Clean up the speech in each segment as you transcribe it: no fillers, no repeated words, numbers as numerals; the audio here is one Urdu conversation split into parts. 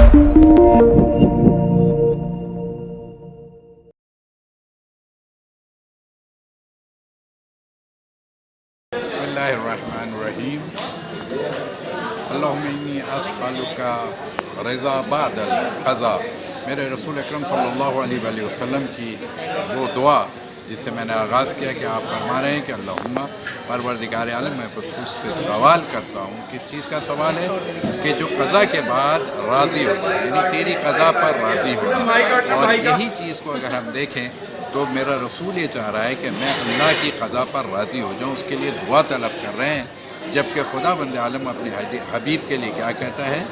بسم اللہ الرحمن الرحیم اللہم انی اسألک رضا بعد القضاء۔ میرے رسول اکرم صلی اللہ علیہ وآلہ وسلم کی وہ دعا جس سے میں نے آغاز کیا کہ آپ فرما رہے ہیں کہ اللہم پروردگار عالم، میں تجھ سے سوال کرتا ہوں۔ کس چیز کا سوال ہے؟ کہ جو قضا کے بعد راضی ہو جائے، یعنی تیری قضا پر راضی ہو جائے۔ اور یہی چیز کو اگر ہم دیکھیں تو میرا رسول یہ چاہ رہا ہے کہ میں اللہ کی قضا پر راضی ہو جاؤں، اس کے لیے دعا طلب کر رہے ہیں، جبکہ خدا بند عالم اپنے حبیب کے لیے کیا کہتا ہے؟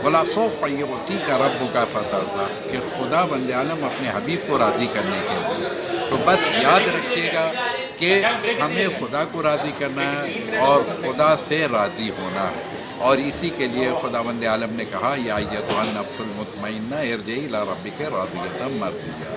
وَلَسَوْفَ يُعْطِيكَ رَبُّكَ فَتَرْضَىٰ، کہ خدا بند عالم اپنے حبیب کو راضی کرنے کے لیے۔ تو بس یاد رکھیے گا کہ ہمیں خدا کو راضی کرنا ہے اور خدا سے راضی ہونا ہے، اور اسی کے لیے خدا بند عالم نے کہا یا ایتھا النفس المطمئنہ ارجعی الی ربک راضیۃ مرضیہ،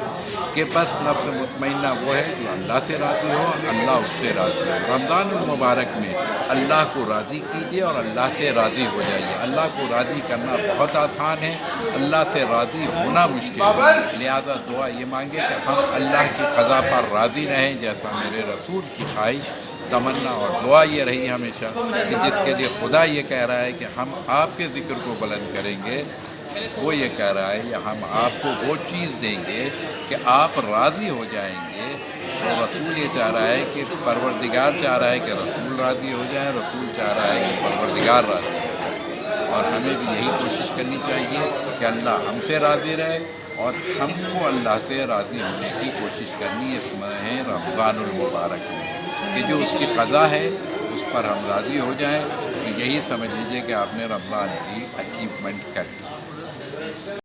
کہ بس نفس مطمئنہ وہ ہے جو اللہ سے راضی ہو، اللہ اس سے راضی ہو۔ رمضان المبارک میں اللہ کو راضی کیجیے اور اللہ سے راضی ہو جائیے۔ اللہ کو راضی کرنا بہت آسان ہے، اللہ سے راضی ہونا مشکل ہے، لہذا دعا یہ مانگے کہ ہم اللہ کی قضا پر راضی رہیں، جیسا میرے رسول کی خواہش، تمنا اور دعا یہ رہی ہمیشہ کہ جس کے لیے خدا یہ کہہ رہا ہے کہ ہم آپ کے ذکر کو بلند کریں گے، وہ یہ کہہ رہا ہے یا ہم آپ کو وہ چیز دیں گے کہ آپ راضی ہو جائیں گے۔ تو رسول یہ چاہ رہا ہے کہ پروردگار چاہ رہا ہے کہ رسول راضی ہو جائیں، رسول چاہ رہا ہے کہ پروردگار راضی ہو جائے، اور ہمیں بھی یہی کوشش کرنی چاہیے کہ اللہ ہم سے راضی رہے اور ہم کو اللہ سے راضی ہونے کی کوشش کرنی اس ماہ رمضان المبارک میں، کہ جو اس کی قضا ہے اس پر ہم راضی ہو جائیں۔ تو یہی سمجھ لیجئے کہ آپ نے رمضان کی اچیومنٹ کر لی۔